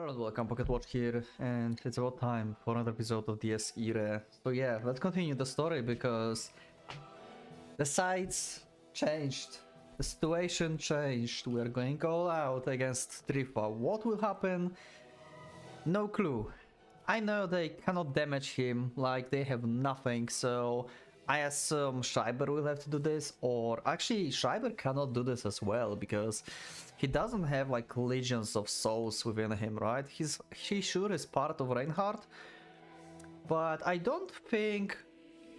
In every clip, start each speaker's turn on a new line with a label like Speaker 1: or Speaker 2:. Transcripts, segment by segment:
Speaker 1: Hello, welcome, PocketWatch here, and it's about time for another episode of DS irae. So yeah, let's continue the story because the sides changed, the situation changed. We are going all out against Trifa. What will happen? No clue. I know they cannot damage him, like they have nothing, so I assume Schreiber will have to do this, or actually Schreiber cannot do this as well, because he doesn't have like legions of souls within him, right? He sure is part of Reinhardt, but I don't think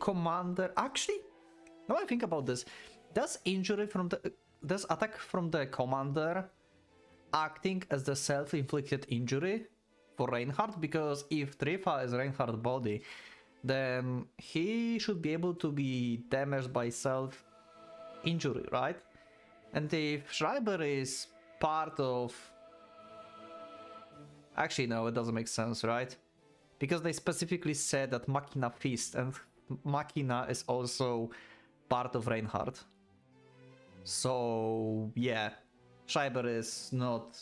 Speaker 1: Commander... Actually, now I think about this, does attack from the Commander acting as the self-inflicted injury for Reinhardt? Because if Trifa is Reinhardt's body, then he should be able to be damaged by self-injury, right? And if Schreiber is part of... Actually, no, it doesn't make sense, right? Because they specifically said that Machina Feast, and Machina is also part of Reinhardt. So, yeah. Schreiber is not...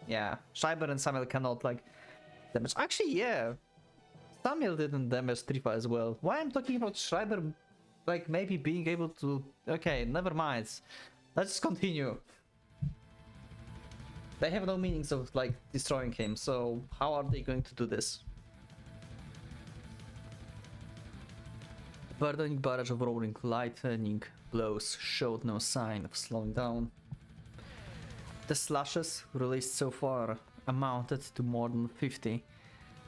Speaker 1: Yeah, Schreiber and Samuel cannot, like, damage. Actually, yeah. Samuel didn't damage Trifa as well. Why I'm talking about Schreiber, like, maybe being able to... Okay, never mind. Let's continue. They have no meanings of, like, destroying him, so how are they going to do this? The burdening barrage of rolling lightning blows showed no sign of slowing down. The slashes released so far amounted to more than 50.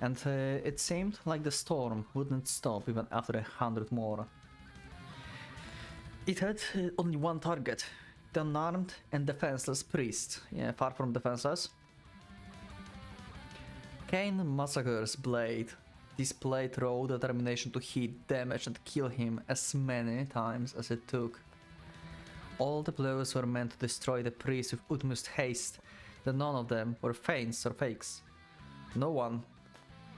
Speaker 1: And it seemed like the storm wouldn't stop even after 100 more. It had only one target, the unarmed and defenseless priest. Yeah, far from defenseless. Cain Massacre's blade displayed raw determination to hit, damage and kill him as many times as it took. All the blows were meant to destroy the priest with utmost haste, that none of them were feints or fakes. No one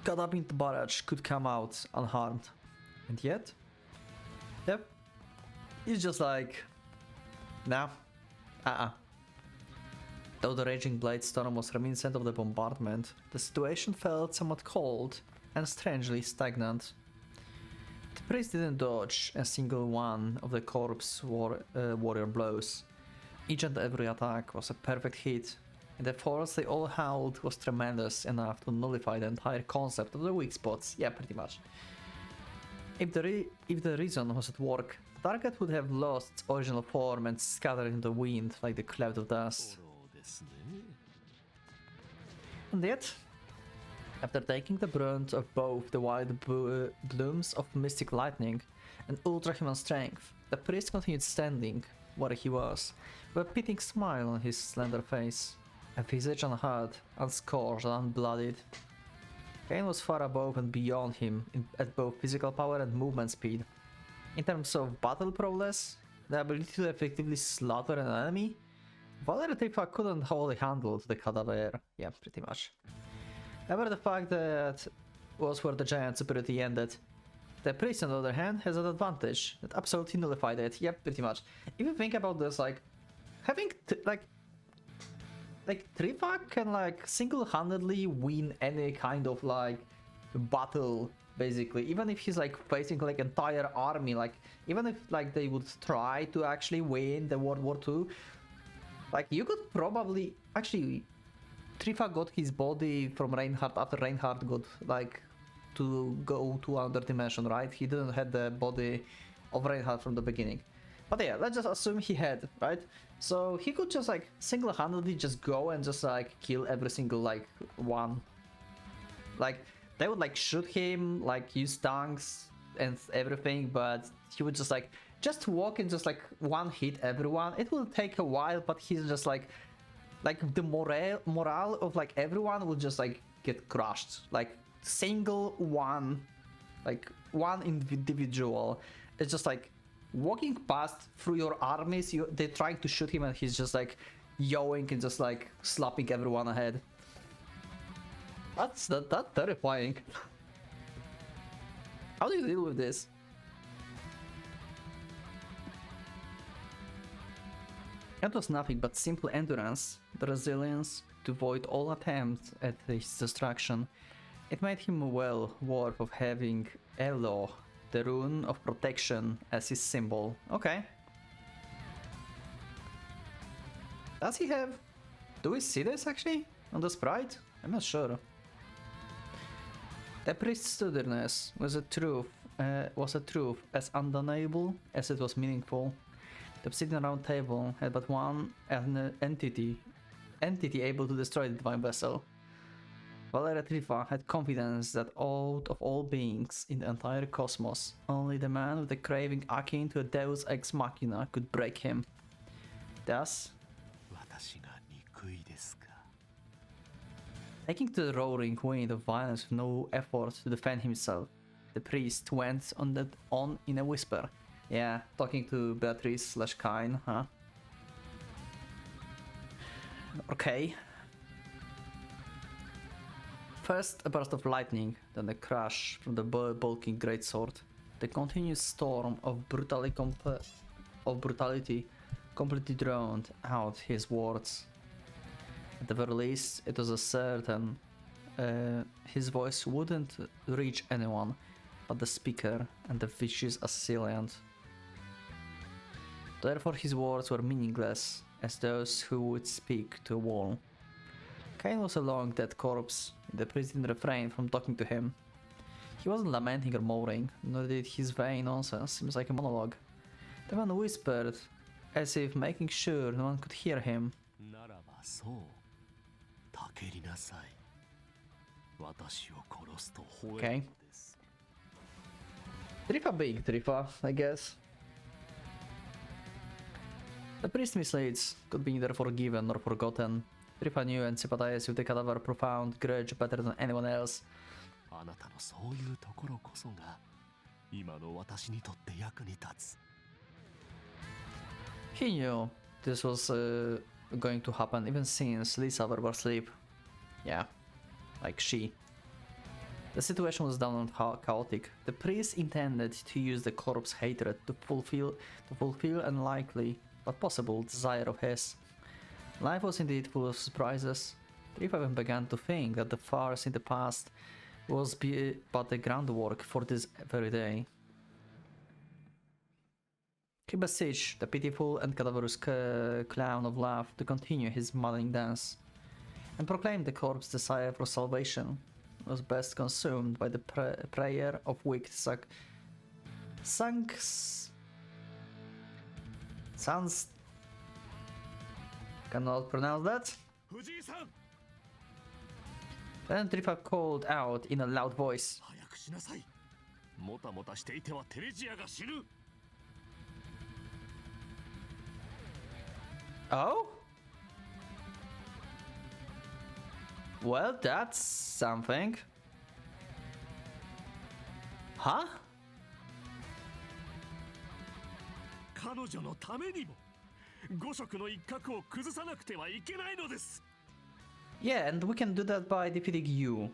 Speaker 1: caught up in the barrage could come out unharmed. And yet? Yep. It's just like... Nah. Though the raging blade storm was reminiscent of the bombardment, the situation felt somewhat cold and strangely stagnant. The priest didn't dodge a single one of the corpse warrior blows. Each and every attack was a perfect hit, and the force they all held was tremendous enough to nullify the entire concept of the weak spots. Yeah, pretty much. If the reason was at work, the target would have lost its original form and scattered in the wind like the cloud of dust. And yet, after taking the brunt of both the wild blooms of mystic lightning and ultra-human strength, the priest continued standing where he was, with a pitying smile on his slender face. A visage unhurt, unscorched and unbloodied. Cain was far above and beyond him at both physical power and movement speed. In terms of battle prowess, the ability to effectively slaughter an enemy, Valery Trifa couldn't wholly handle the cadaver. Yeah, pretty much. However, the fact that was where the giant superiority ended. The priest, on the other hand, has an advantage that absolutely nullified it. Yep, pretty much. If you think about this, like, having like Trifa can like single-handedly win any kind of like battle, basically. Even if he's like facing like entire army, like even if like they would try to actually win the World War II, like you could probably actually Trifa got his body from Reinhardt after Reinhardt got like to go to another dimension, right? He didn't have the body of Reinhardt from the beginning. But yeah, let's just assume he had, right? So he could just like single-handedly just go and just like kill every single like one. Like they would like shoot him, like use tanks and everything, but he would just walk and just like one hit everyone. It will take a while, but he's just like the morale of like everyone will just like get crushed. Like single one, like one individual. It's just like walking past through your armies, they're trying to shoot him and he's just like yowing and just like slapping everyone ahead. That's terrifying. How do you deal with this? It was nothing but simple endurance, the resilience to to void all attempts at his destruction. It made him well worth of having Elo, the rune of protection, as his symbol. Okay. Does he have... Do we see this actually on the sprite? I'm not sure. The priest's sturdiness was a truth as undeniable as it was meaningful. The obsidian round table had but one entity able to destroy the divine vessel. Valeria Trifa had confidence that out of all beings in the entire cosmos, only the man with a craving akin to a deus ex machina could break him. Thus, taking to the roaring wind of violence with no effort to defend himself, the priest went on in a whisper. Yeah, talking to Beatrice/Kain, huh? Okay. First a burst of lightning, then a crash from the bulking greatsword. The continuous storm of brutality completely drowned out his words. At the very least, it was a certain his voice wouldn't reach anyone but the speaker and the vicious assailant. Therefore his words were meaningless, as those who would speak to a wall. Kain was a long dead corpse. The priest didn't refrain from talking to him. He wasn't lamenting or mourning, nor did his vain nonsense seem like a monologue. The man whispered, as if making sure no one could hear him. Okay. Trifa being Trifa, I guess. The priest misleads, could be neither forgiven nor forgotten. Trifa knew and sympathized with the cadaver's profound grudge better than anyone else. He knew this was going to happen even since Lisa were asleep. Yeah, like she. The situation was down and chaotic. The priest intended to use the corpse hatred to fulfill an unlikely but possible desire of his. Life was indeed full of surprises. Trifa even began to think that the farce in the past was but the groundwork for this very day. He beseeched the pitiful and cadaverous clown of love to continue his maddening dance, and proclaimed the corpse's desire for salvation was best consumed by the prayer of wicked Sans... Cannot pronounce that. Then Trifa called out in a loud voice. Oh? Well, that's something. Huh? Yeah, and we can do that by defeating you.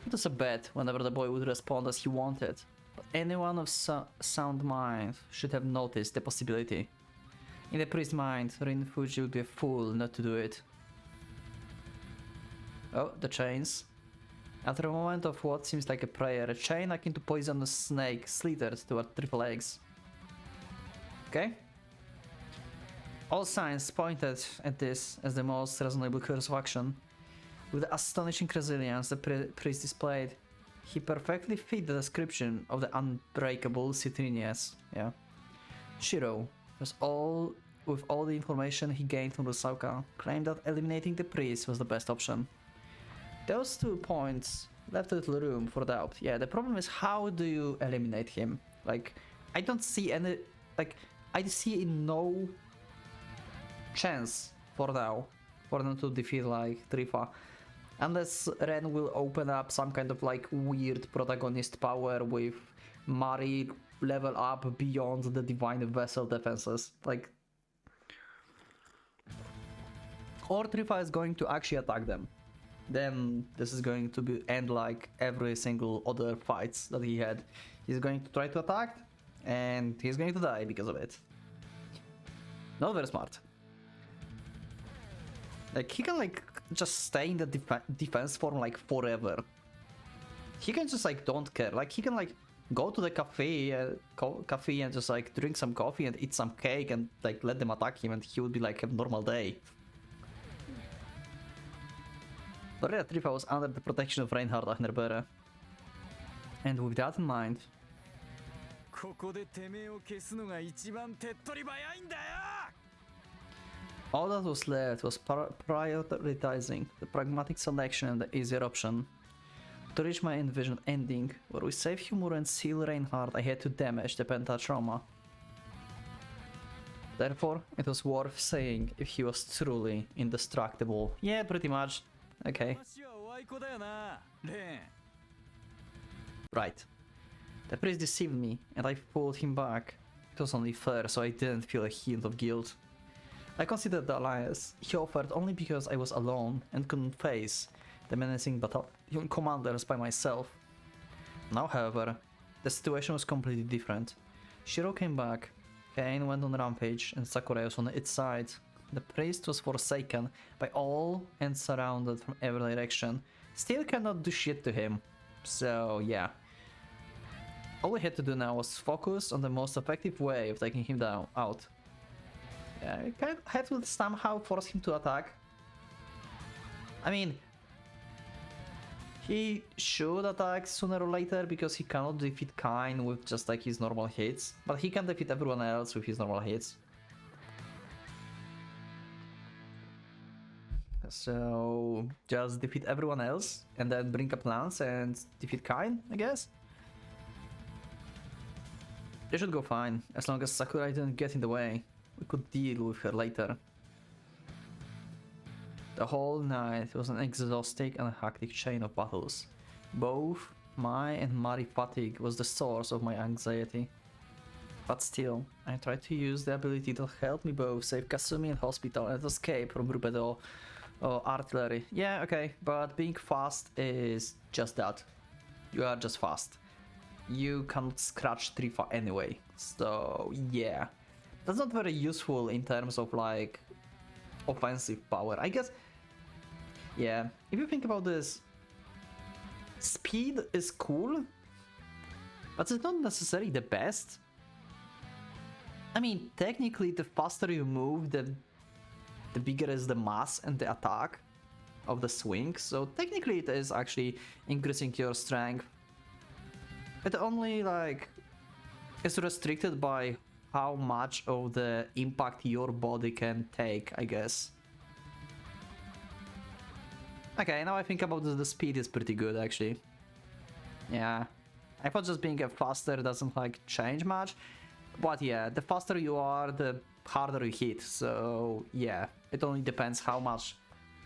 Speaker 1: It was a bet whenever the boy would respond as he wanted, but anyone of sound mind should have noticed the possibility. In the priest's mind, Rin Fuji would be a fool not to do it. Oh, the chains. After a moment of what seems like a prayer, a chain akin to poisonous snake slithered toward Triple Eggs. Okay. All signs pointed at this as the most reasonable course of action. With the astonishing resilience the priest displayed, he perfectly fit the description of the unbreakable Citrinius. Yeah. Shiro was with all the information he gained from Rusauka, claimed that eliminating the priest was the best option. Those 2 points left a little room for doubt. Yeah, the problem is, how do you eliminate him? Like, I don't see any... Like, I see no chance for now for them to defeat, like, Trifa. Unless Ren will open up some kind of, like, weird protagonist power with Mari level up beyond the Divine Vessel defenses. Like... Or Trifa is going to actually attack them. Then this is going to end like every single other fights that he had. He's going to try to attack, and he's going to die because of it. Not very smart. Like, he can, like, just stay in the defense form, like, forever. He can just, like, don't care. Like, he can, like, go to the cafe and just, like, drink some coffee and eat some cake and, like, let them attack him and he would be, like, a normal day. But yeah, Trifa was under the protection of Reinhard Achnerbere. And with that in mind... all that was left was prioritizing the pragmatic selection and the easier option. To reach my envisioned ending, where we save Humura and seal Reinhard, I had to damage the Pentatrauma. Therefore, it was worth saying if he was truly indestructible. Yeah, pretty much. Okay. Right. The priest deceived me, and I pulled him back. It was only fair, so I didn't feel a hint of guilt. I considered the alliance he offered only because I was alone and couldn't face the menacing battalion commanders by myself. Now, however, the situation was completely different. Shiro came back, Kane went on rampage, and Sakurai was on its side. The priest was forsaken by all and surrounded from every direction. Still cannot do shit to him. So yeah. All we had to do now was focus on the most effective way of taking him out. Yeah, I kind of had to somehow force him to attack. I mean, he should attack sooner or later because he cannot defeat Kain with just like his normal hits, but he can defeat everyone else with his normal hits. So just defeat everyone else and then bring up Lance and defeat Kain, I guess. They should go fine, as long as Sakurai didn't get in the way. We could deal with her later. The whole night was an exhausting and hectic chain of battles. Both my and Mari fatigue was the source of my anxiety. But still, I tried to use the ability to help me both save Kasumi in hospital and escape from Rubedo artillery. Yeah, okay, but being fast is just that. You are just fast. You can't scratch Trifa anyway, so yeah. That's not very useful in terms of like offensive power. I guess, yeah, if you think about this, speed is cool, but it's not necessarily the best. I mean, technically the faster you move, the bigger is the mass and the attack of the swing, so technically it is actually increasing your strength. It only like is restricted by how much of the impact your body can take, I guess. Okay, now I think about this, the speed is pretty good actually. Yeah, I thought just being a faster doesn't like change much, but yeah, the faster you are, the harder you hit, so yeah, it only depends how much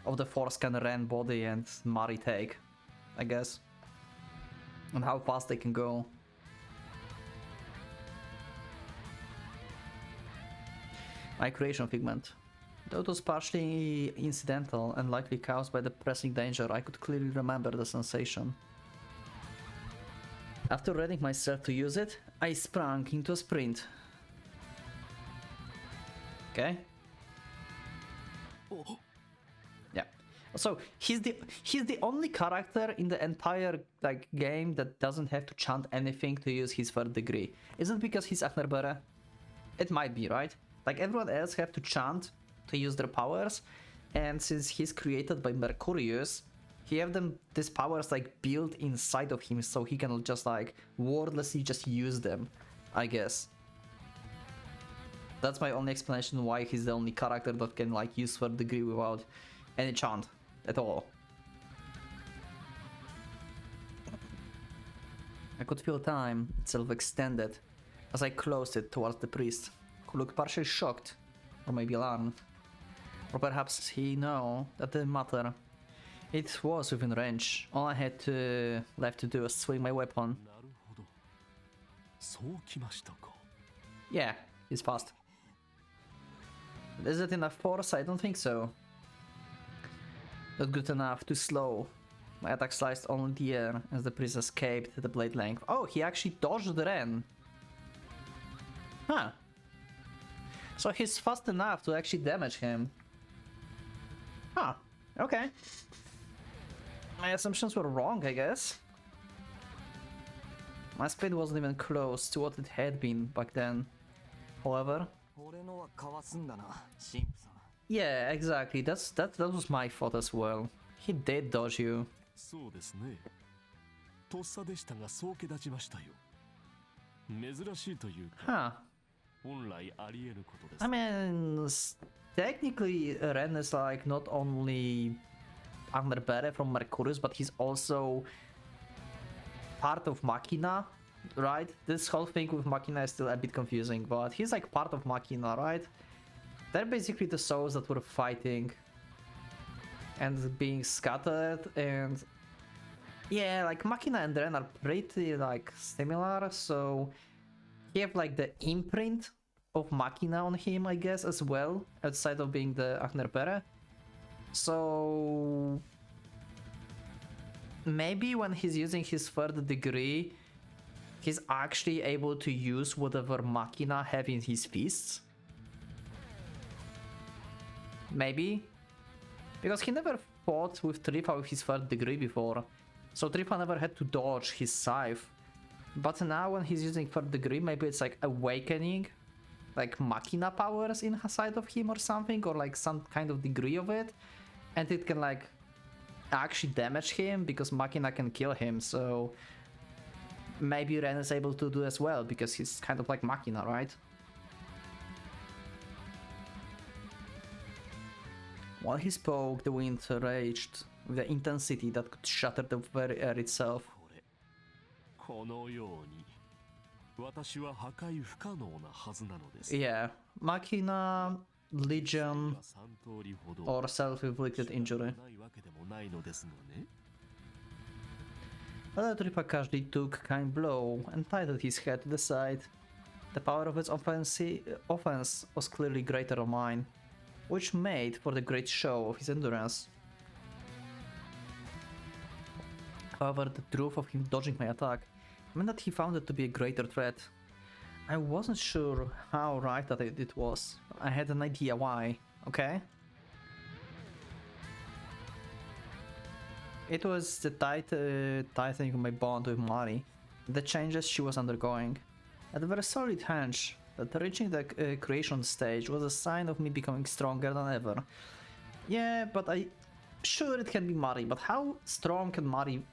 Speaker 1: of the force can Ren body and Mari take, I guess, and how fast they can go. My creation figment. Though it was partially incidental and likely caused by the pressing danger, I could clearly remember the sensation. After readying myself to use it, I sprang into a sprint. Okay. Yeah. So he's the only character in the entire like game that doesn't have to chant anything to use his third degree. Is it because he's Achnerbere? It might be, right? Like everyone else have to chant to use their powers, and since he's created by Mercurius, he have these powers like built inside of him, so he can just like wordlessly just use them, I guess. That's my only explanation why he's the only character that can like use third degree without any chant at all. I could feel time itself extended as I closed it towards the priest, who looked partially shocked, or maybe alarmed. Or perhaps he knew that didn't matter. It was within range. All I had left to do was swing my weapon. Yeah, he's fast. But is it enough force? I don't think so. Not good enough, too slow. My attack sliced only the air as the priest escaped the blade length. Oh, he actually dodged the Ren. Huh. So he's fast enough to actually damage him. Huh. Okay. My assumptions were wrong, I guess. My speed wasn't even close to what it had been back then. However. Yeah, exactly. That was my thought as well. He did dodge you. Huh. I mean, technically Ren is like not only Agnerbere from Mercurius, but he's also part of Machina, right? This whole thing with Machina is still a bit confusing, but he's like part of Machina, right? They're basically the souls that were fighting and being scattered, and yeah, like Machina and Ren are pretty like similar, so he have like the imprint of Machina on him, I guess, as well, outside of being the Agnerbere. So maybe when he's using his third degree, he's actually able to use whatever Machina have in his fists. Maybe. Because he never fought with Trifa with his third degree before. So Trifa never had to dodge his scythe. But now when he's using third degree, maybe it's like awakening like Machina powers inside of him or something, or like some kind of degree of it. And it can like actually damage him because Machina can kill him, so maybe Ren is able to do as well because he's kind of like Machina, right? While he spoke, the wind raged with the intensity that could shatter the very air itself. Yeah, Machina, Legion, or self-inflicted injury. But Tripa took kind blow and tilted his head to the side. The power of its offense was clearly greater than mine, which made for the great show of his endurance. However, the truth of him dodging my attack meant that he found it to be a greater threat. I wasn't sure how right that it was. I had an idea why, okay? It was the tightening of my bond with Mari, the changes she was undergoing. I had a very solid hunch that reaching the creation stage was a sign of me becoming stronger than ever. Yeah, but sure it can be Mari, but how strong can Mari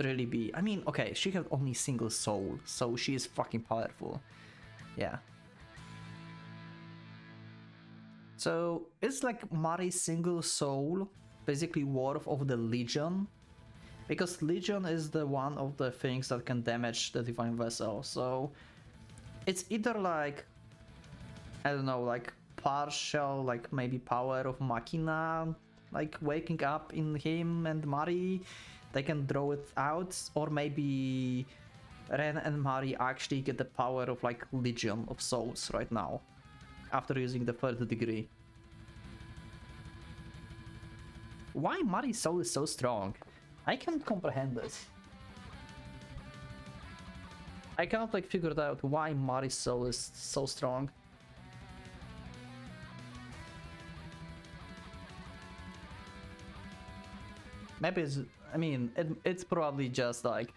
Speaker 1: really be? I mean, okay, she had only single soul, so she is fucking powerful. Yeah. So it's like Mari's single soul basically worth of the Legion, because Legion is the one of the things that can damage the Divine Vessel. So it's either like, I don't know, like partial, like maybe power of Machina, like waking up in him and Mari, they can draw it out, or maybe Ren and Mari actually get the power of like Legion of Souls right now, after using the third degree. Why Mari's soul is so strong? I can't comprehend this. I cannot like figure it out why Mari's soul is so strong. Maybe it's, I mean, it's probably just like,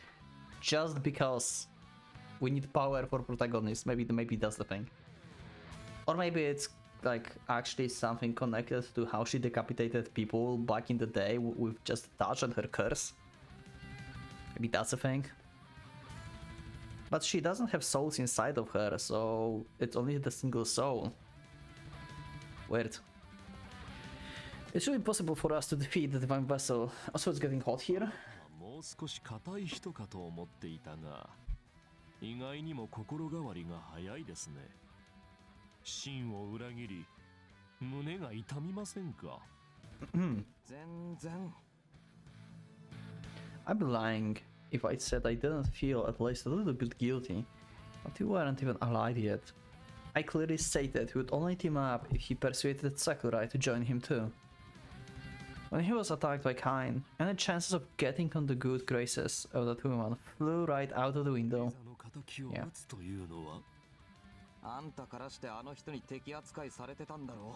Speaker 1: just because we need power for protagonists, maybe that's the thing. Or maybe it's like actually something connected to how she decapitated people back in the day with just a touch and her curse. Maybe that's the thing. But she doesn't have souls inside of her, so it's only the single soul. Weird. It's really possible for us to defeat the Divine Vessel. Also, it's getting hot here.
Speaker 2: 少し硬い人かと思っていたが、意外にも心変わりが早いですね。真を裏切り、胸が痛みませんか？全然。
Speaker 1: I'd be lying if I said I didn't feel at least a little bit guilty, but we weren't even allied yet. I clearly stated he would only team up if he persuaded Sakurai to join him too. When he was attacked by Kain, any chances of getting on the good graces of that woman flew right out of the window. Yeah.
Speaker 3: あんたからしてあの人に敵扱いされてたんだろう。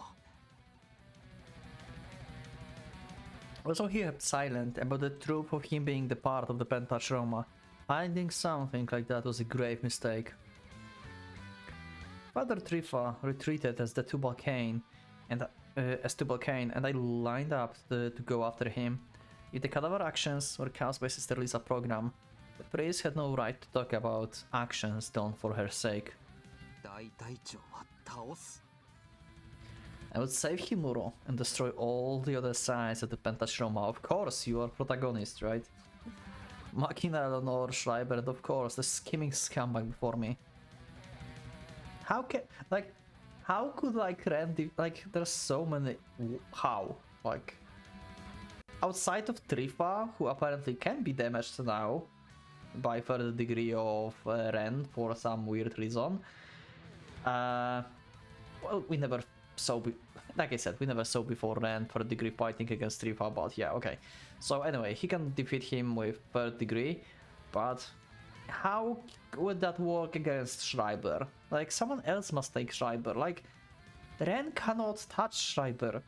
Speaker 1: Also, he kept silent about the truth of him being the part of the Pentatroma. Hiding something like that was a grave mistake. Father Trifa retreated as Tubal Cain, and I lined up to go after him. If the cadaver actions were caused by Sister Lisa's program, the priest had no right to talk about actions done for her sake. I would save Himuro and destroy all the other sides of the Pentatroma. Of course, you are protagonist, right? Machina, Eleanor, Schreiber, and of course, the scheming scumbag before me. How could Ren there's so many... How? Like... Outside of Trifa, who apparently can be damaged now by further degree of Ren for some weird reason. Well, we never saw... Like I said, we never saw before Ren for degree fighting against Trifa, but yeah, okay. So anyway, he can defeat him with third degree, but how would that work against Schreiber? Like, someone else must take Schreiber. Like, Ren cannot touch Schreiber.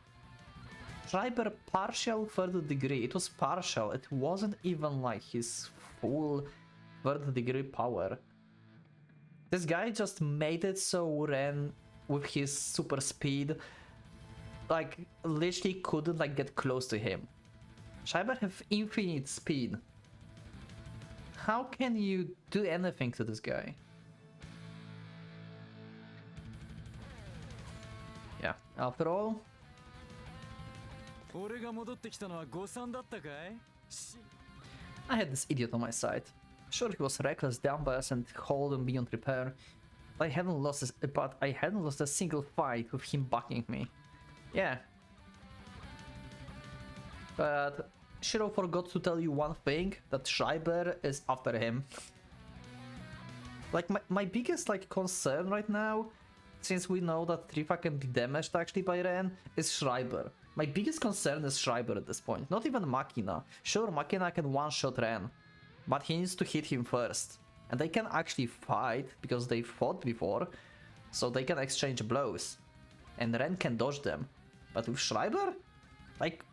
Speaker 1: Schreiber partial third degree. It was partial. It wasn't even like his full third degree power. This guy just made it so Ren, with his super speed, like, literally couldn't like get close to him. Schreiber have infinite speed. How can you do anything to this guy? Yeah, after all... I had this idiot on my side. Sure, he was reckless, dumbass, and cold and beyond repair. But I hadn't lost a single fight with him backing me. Yeah. But Shiro forgot to tell you one thing, that Schreiber is after him. Like, my biggest like concern right now, since we know that Trifa can be damaged actually by Ren, is Schreiber. My biggest concern is Schreiber at this point, not even Machina. Sure, Machina can one-shot Ren, but he needs to hit him first. And they can actually fight, because they fought before, so they can exchange blows. And Ren can dodge them. But with Schreiber? Like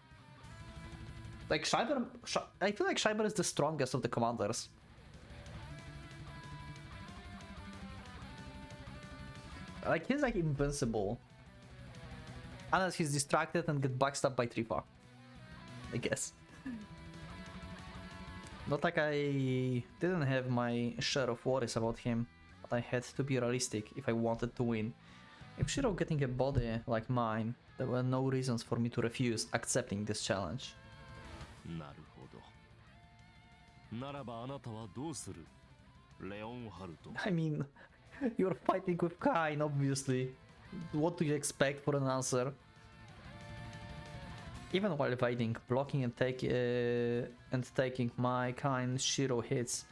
Speaker 1: Schreiber... I feel like Schreiber is the strongest of the commanders. Like, he's like invincible. Unless he's distracted and get backstabbed by Trifa. I guess. Not like I didn't have my share of worries about him, but I had to be realistic if I wanted to win. If Shiro getting a body like mine, there were no reasons for me to refuse accepting this challenge. I mean, you're fighting with Kain, obviously. What do you expect for an answer? Even while evading, blocking and taking my kind Shiro hits,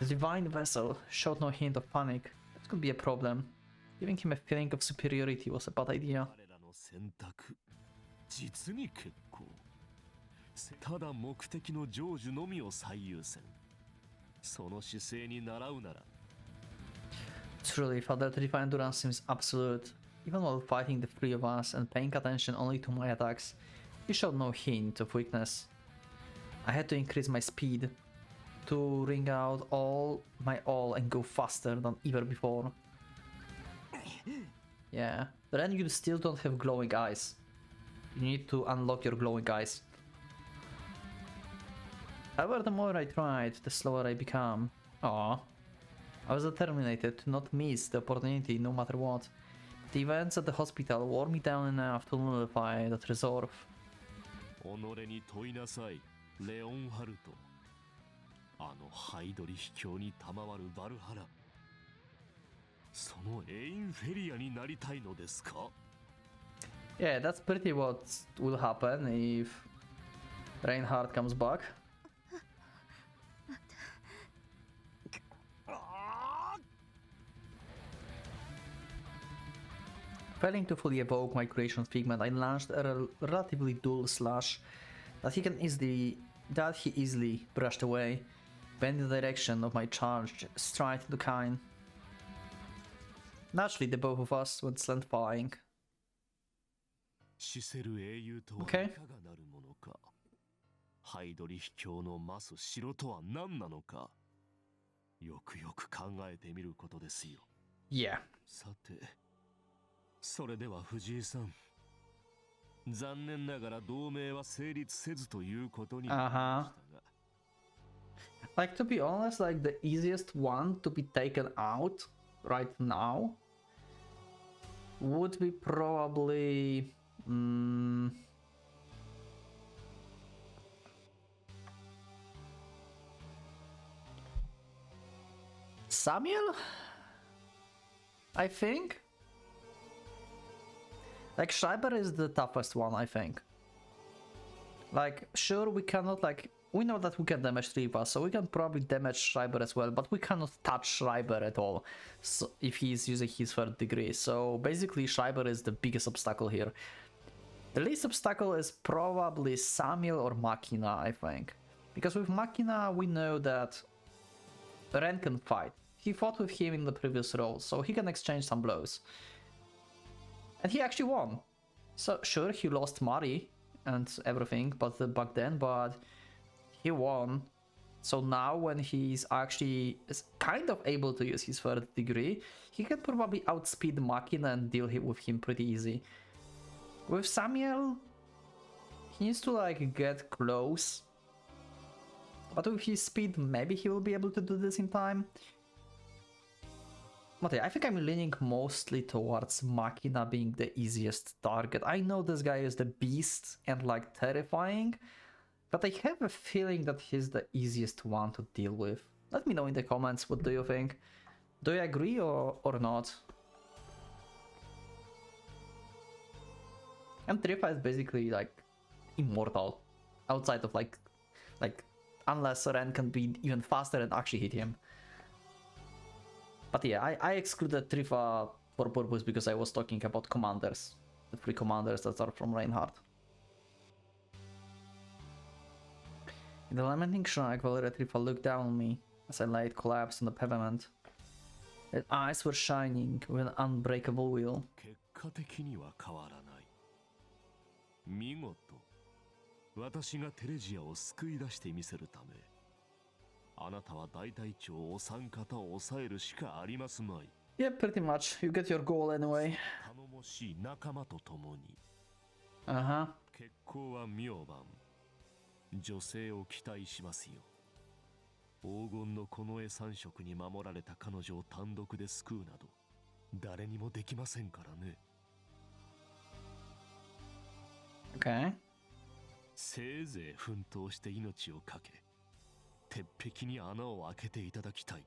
Speaker 1: the Divine Vessel showed no hint of panic. That could be a problem. Giving him a feeling of superiority was a bad idea. Truly, Father Trifa endurance seems absolute. Even while fighting the three of us and paying attention only to my attacks, he showed no hint of weakness. I had to increase my speed to wring out all my all and go faster than ever before. Yeah, but then you still don't have glowing eyes. You need to unlock your glowing eyes. However, the more I tried, the slower I become. Aww. I was determined to not miss the opportunity no matter what. The events at the hospital wore me down enough to nullify that resolve. Yeah, that's pretty what will happen if Reinhardt comes back. Failing to fully evoke my creation's pigment, I launched a relatively dull slash that he easily brushed away, bending the direction of my charged stride into Kain. Naturally, the both of us went slant flying.
Speaker 2: 死せる英雄とはいか
Speaker 1: Okay.
Speaker 2: がなるものか。ハイドリヒ教の増す城とは何なのか。よくよく考えてみることですよ。
Speaker 1: Yeah.
Speaker 2: さて、それでは藤井さん。残念ながら同盟は成立せずということになりましたが。
Speaker 1: Like, to be honest, like the easiest one to be taken out right now would be probably Samuel, I think. Like, Schreiber is the toughest one, I think. Like, sure, we cannot, like, we know that we can damage Riva, so we can probably damage Schreiber as well, but we cannot touch Schreiber at all, so if he's using his third degree. So basically, Schreiber is the biggest obstacle here. The least obstacle is probably Samuel or Machina, I think. Because with Machina, we know that Ren can fight. He fought with him in the previous role, so he can exchange some blows. And he actually won. So sure, he lost Mari and everything but back then, but he won. So now when he's actually kind of able to use his third degree, he can probably outspeed Machina and deal with him pretty easy. With Samuel, he needs to like get close. But with his speed, maybe he will be able to do this in time. But yeah, I think I'm leaning mostly towards Machina being the easiest target. I know this guy is the beast and like terrifying, but I have a feeling that he's the easiest one to deal with. Let me know in the comments, what do you think? Do you agree or not? And Trifa is basically like immortal, outside of like unless Ren can be even faster and actually hit him. But yeah, I excluded Trifa for purpose because I was talking about commanders, the 3 commanders that are from Reinhardt. In the Lamenting Shrine, Valeria Trifa looked down on me as I lay collapsed on the pavement. Her eyes were shining with an unbreakable will.
Speaker 2: 結果的には変わらない。見事、私がテレジアを救い出してみせるため、あなたは大隊長お三方を抑えるしかありますまい。
Speaker 1: Yeah, pretty much. You get your goal anyway.
Speaker 2: 頼もしい仲間と共に。
Speaker 1: Uh-huh.
Speaker 2: 結婚は明晩。女性を期待しますよ。黄金の近衛三色に守られた彼女を単独で救うなど、誰にもできませんからね。
Speaker 1: Okay.
Speaker 2: せいぜい奮闘して命を懸け、鉄壁に穴を開けていただきたい。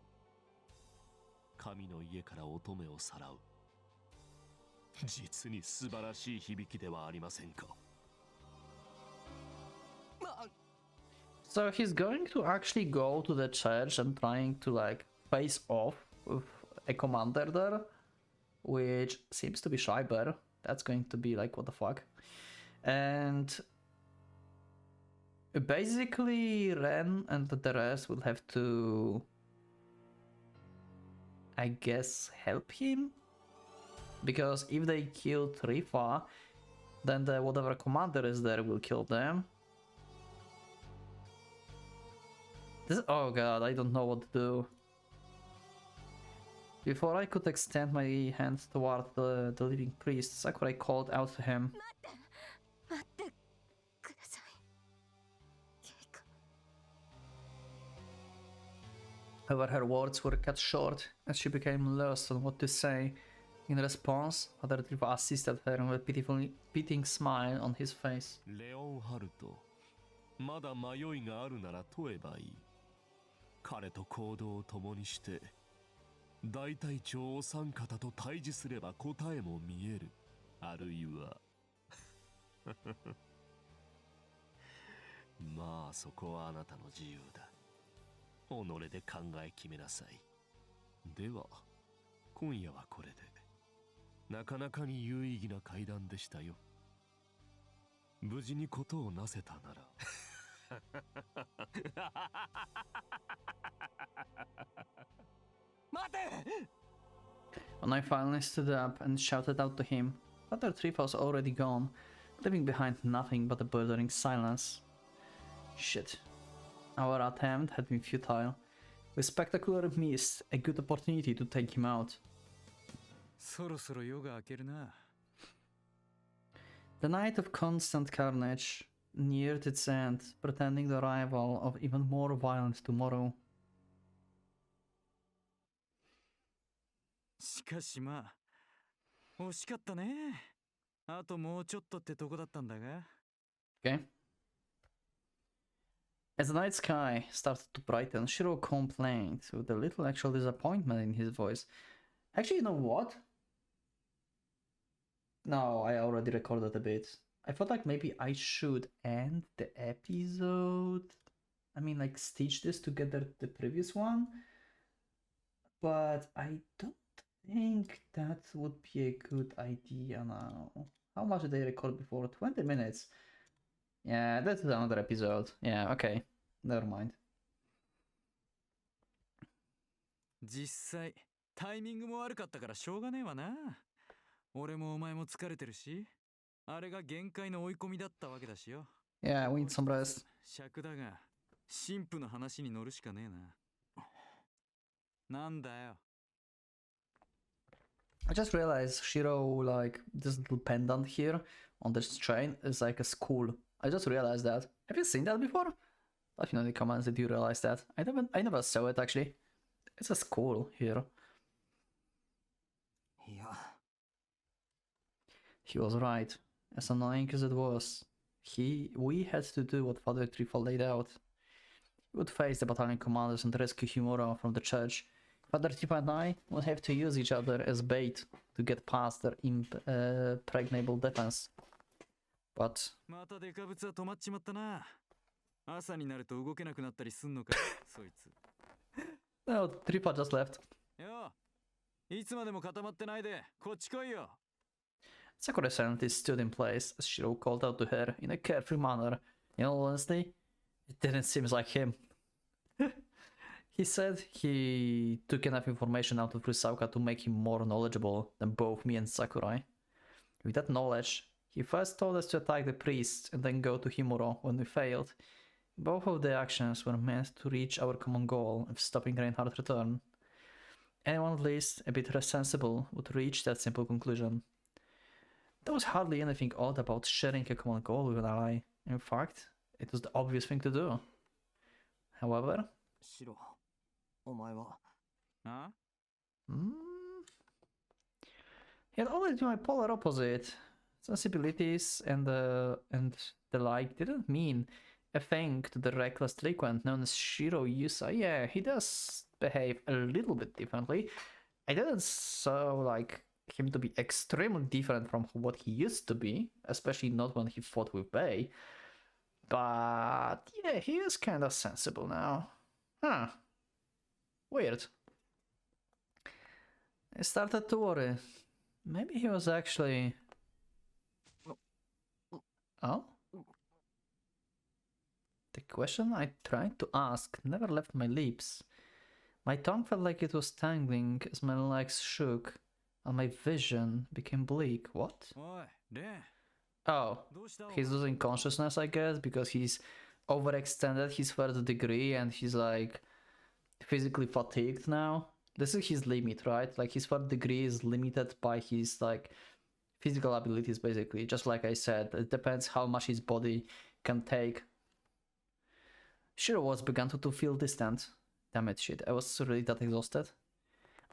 Speaker 2: 神の家から乙女をさらう。実に素晴らしい響きではありませんか。
Speaker 1: So he's going to actually go to the church and trying to like face off with a commander there, which seems to be Schreiber. That's going to be like, what the fuck? And basically Ren and the rest will have to, I guess, help him, because if they kill Trifa, then the whatever commander is there will kill them. This, oh god, I don't know what to do. Before I could extend my hand toward the living priest, Sakurai called out to him. However, her words were cut short as she became lost on what to say. In response, Father Trifa assisted her with a pitying smile on his face.
Speaker 2: レオンハルト、まだ迷いがあるなら問えばいい。彼と行動を共にして、大隊長お三方と対峙すれば答えも見える。あるいはまあそこはあなたの自由だ。己で考え決めなさい。では今夜はこれで。なかなかに有意義な会談でしたよ。無事に事をなせたなら。
Speaker 1: When I finally stood up and shouted out to him, Father Trifa was already gone. leaving behind nothing but a bordering silence. Shit. Our attempt had been futile. We spectacularly missed a good opportunity to take him out. The night of constant carnage neared its end, pretending the arrival of even more violent tomorrow.
Speaker 3: しかしまあ惜しかったね。あともうちょっとってとこだったんだが。
Speaker 1: Okay. As the night sky started to brighten, Shiro complained with a little actual disappointment in his voice. Actually, you know what? No, I already recorded a bit. I felt like maybe I should end the episode. I mean, like, stitch this together the previous one. But I don't think that would be a good idea now. How much did they record before? 20 minutes. Yeah, that's another episode. Yeah, okay. Never mind.
Speaker 3: 実際タイミングも悪かったからしょうがねえわな。俺もお前も疲れてるし、あれが限界の追い込みだったわけだしよ。
Speaker 1: Yeah, we need some rest.
Speaker 3: 尺だが、神父の話に乗るしかねえな。なんだよ。
Speaker 1: I just realized Shiro, like, this little pendant here on this train is like a school. I just realized that. Have you seen that before? Let me know in the comments if you realize that. I never saw it actually. It's a school here.
Speaker 3: いや。
Speaker 1: He was right. As annoying as it was, we had to do what Father Trifa laid out. We would face the battalion commanders and rescue Himura from the church. Father Trifa and I would have to use each other as bait to get past their impregnable defense. But
Speaker 3: またデカブツは止まっちまったな。朝になると動けなくなったりすんのか、そいつ。
Speaker 1: no, Trifa just left.
Speaker 3: よ、いつまでも固まってないで、こっち来いよ。
Speaker 1: Sakura silently stood in place as Shiro called out to her in a carefree manner. In all honesty, it didn't seem like him. He said he took enough information out of Rusauka to make him more knowledgeable than both me and Sakurai. With that knowledge, he first told us to attack the priests and then go to Himuro when we failed. Both of the actions were meant to reach our common goal of stopping Reinhardt's return. Anyone at least a bit less sensible would reach that simple conclusion. There was hardly anything odd about sharing a common goal with an ally. In fact, it was the obvious thing to do. However,
Speaker 3: シロ、お前は。あ?
Speaker 1: He had always been my polar opposite. Sensibilities and the like didn't mean a thing to the reckless delinquent known as Shiro Yusa. Yeah, he does behave a little bit differently. I didn't so like him to be extremely different from what he used to be, especially not when he fought with Bei. But yeah, he is kind of sensible now. Huh. Weird. I started to worry. Maybe he was actually... Oh? The question I tried to ask never left my lips. My tongue felt like it was tangling as my legs shook, and my vision became bleak. What? Oh, he's losing consciousness, I guess, because he's overextended his third degree and he's like physically fatigued now. This is his limit, right? Like his third degree is limited by his like physical abilities, basically. Just like I said, it depends how much his body can take. Shiro was begun to feel distant. Damn it, shit, I was really that exhausted.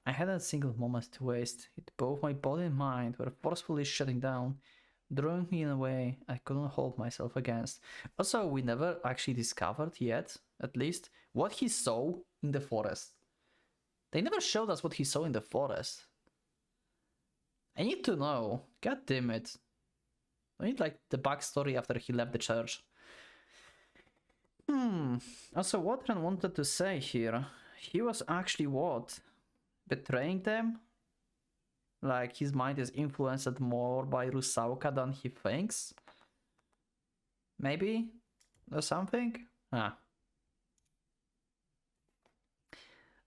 Speaker 1: I hadn't a single moment to waste. Both my body and mind were forcefully shutting down, drawing me in a way I couldn't hold myself against. Also, we never actually discovered yet, at least, what he saw in the forest. They never showed us what he saw in the forest. I need to know. God damn it. I need like the backstory after he left the church. Also, what Ren wanted to say here, he was actually what? Betraying them? Like his mind is influenced more by Rusauka than he thinks? Maybe? Or something? Ah.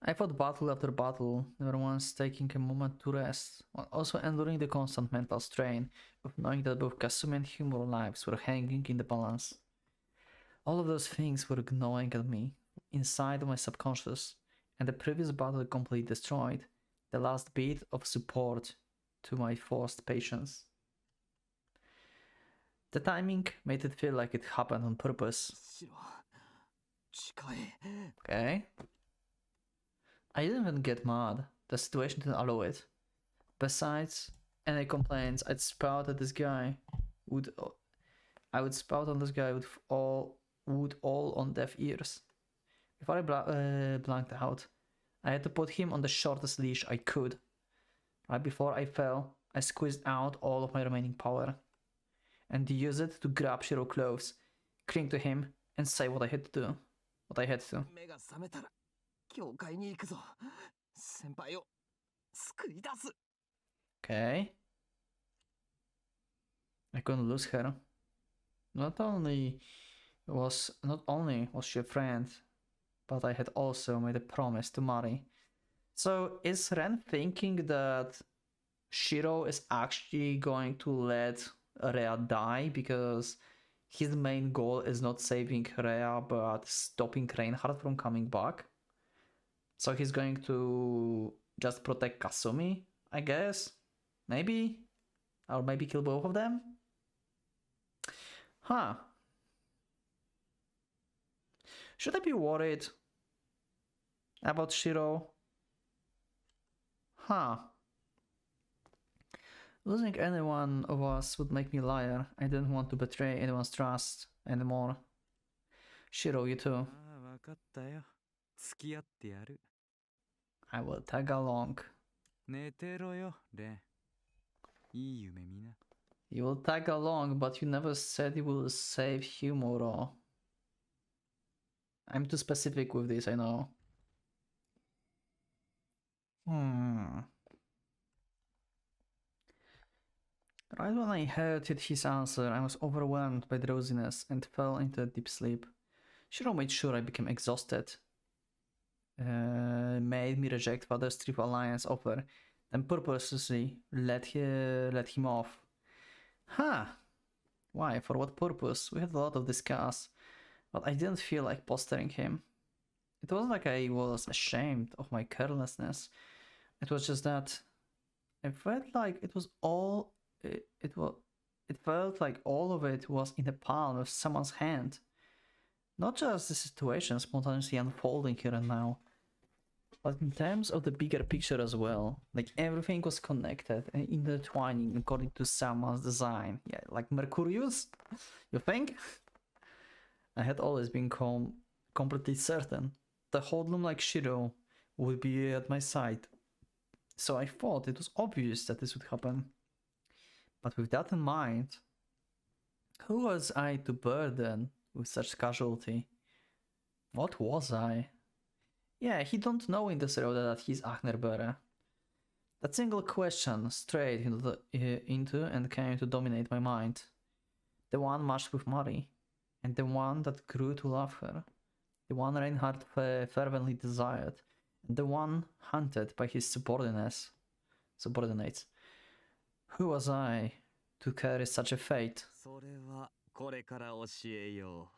Speaker 1: I fought battle after battle, never once taking a moment to rest, while also enduring the constant mental strain of knowing that both Kasumi and Humor lives were hanging in the balance. All of those things were gnawing at me, inside of my subconscious, and the previous battle completely destroyed the last bit of support to my forced patience. The timing made it feel like it happened on purpose.
Speaker 3: シロ、近い。
Speaker 1: Okay. I didn't even get mad. The situation didn't allow it. Besides any complaints, I'd spout at this guy. I would spout on this guy with all on deaf ears. Before I blanked out, I had to put him on the shortest leash I could. Right before I fell, I squeezed out all of my remaining power and used it to grab Shiro close, cling to him, and say what I had to do. What I had to.
Speaker 3: 目が覚めたら教会に行くぞ。先輩を救い出す。
Speaker 1: Okay. I couldn't lose her. Not only was she a friend, but I had also made a promise to marry. So is Ren thinking that Shiro is actually going to let Rhea die because his main goal is not saving Rhea but stopping Reinhardt from coming back? So he's going to just protect Kasumi, I guess? Maybe? Or maybe kill both of them? Huh. Should I be worried about Shiro? Huh. Losing any one of us would make me a liar. I didn't want to betray anyone's trust anymore. Shiro, you too.
Speaker 3: ああ、わかったよ。付き合ってやる。
Speaker 1: I will tag along.
Speaker 3: 寝てろよ、レン。いい夢見な。
Speaker 1: You will tag along, but you never said you will save Humoro. I'm too specific with this, I know. Right when I heard his answer, I was overwhelmed by drowsiness and fell into a deep sleep. Shiro made sure I became exhausted, made me reject Father's Triple Alliance offer, then purposely let him off. Huh. Why? For what purpose? We had a lot of discuss, but I didn't feel like pestering him. It wasn't like I was ashamed of my carelessness. It was just that I felt like it was all it felt like all of it was in the palm of someone's hand. Not just the situation spontaneously unfolding here and now, but in terms of the bigger picture as well. Like everything was connected and intertwining according to someone's design. Yeah, like Mercurius? You think? I had always been completely certain the hoodlum like Shiro would be at my side. So I thought it was obvious that this would happen. But with that in mind, who was I to burden with such casualty? What was I? Yeah, he don't know in this road that he's Agnerbere. That single question strayed into and came to dominate my mind. The one matched with Mari, and the one that grew to love her. The one Reinhardt fervently desired, and the one hunted by his subordinates. Who was I to carry such a fate?
Speaker 3: それはこれから教えよ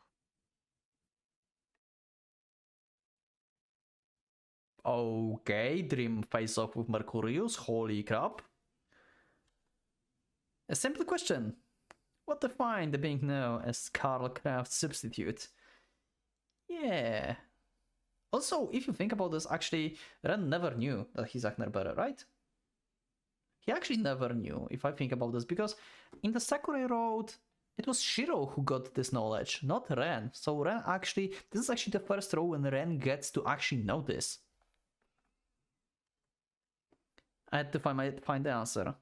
Speaker 3: う。
Speaker 1: Okay, dream face off with Mercurius, holy crap. A simple question. What defined the being known as Karl Kraft's substitute? Yeah. Also, if you think about this, actually, Ren never knew that he's Agnerbere, right? He actually never knew, if I think about this, because in the Sakurai Road, it was Shiro who got this knowledge, not Ren. So Ren actually, this is actually the first row when Ren gets to actually know this. I had to find the answer.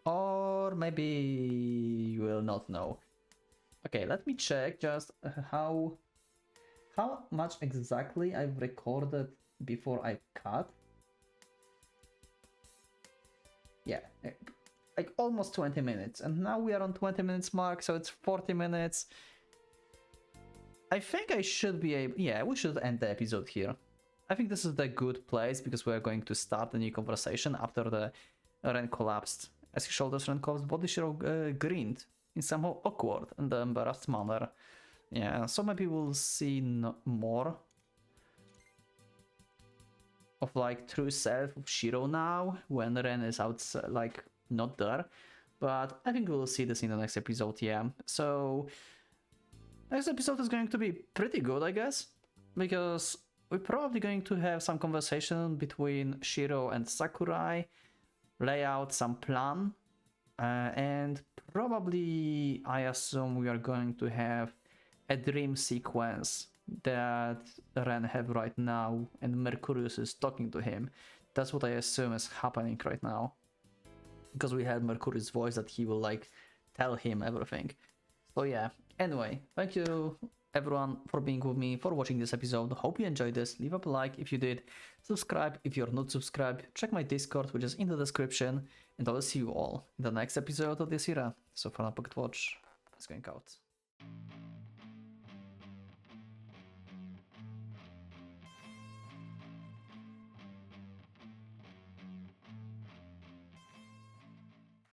Speaker 1: Or maybe you will not know. Okay, let me check just how much exactly I've recorded before I cut. Yeah, like almost 20 minutes, and now we are on 20 minutes mark, so it's 40 minutes. I think I should be able... Yeah, we should end the episode here. I think this is the good place because we're going to start a new conversation after the Ren collapsed. As his shoulders Ren collapsed, body Shiro grinned in somehow awkward and embarrassed manner. Yeah, so maybe we'll see more of like true self of Shiro now when Ren is outside, like not there. But I think we'll see this in the next episode, yeah. So next episode is going to be pretty good, I guess, because we're probably going to have some conversation between Shiro and Sakurai, lay out some plan, and probably I assume we are going to have a dream sequence that Ren have right now and Mercurius is talking to him. That's what I assume is happening right now, because we had Mercurius' voice that he will like tell him everything. So yeah, anyway, thank you everyone for being with me, for watching this episode. Hope you enjoyed this. Leave up a like if you did, subscribe if you're not subscribed, check my Discord which is in the description, and I'll see you all in the next episode of this era. So for now, Pocket Watch is going out.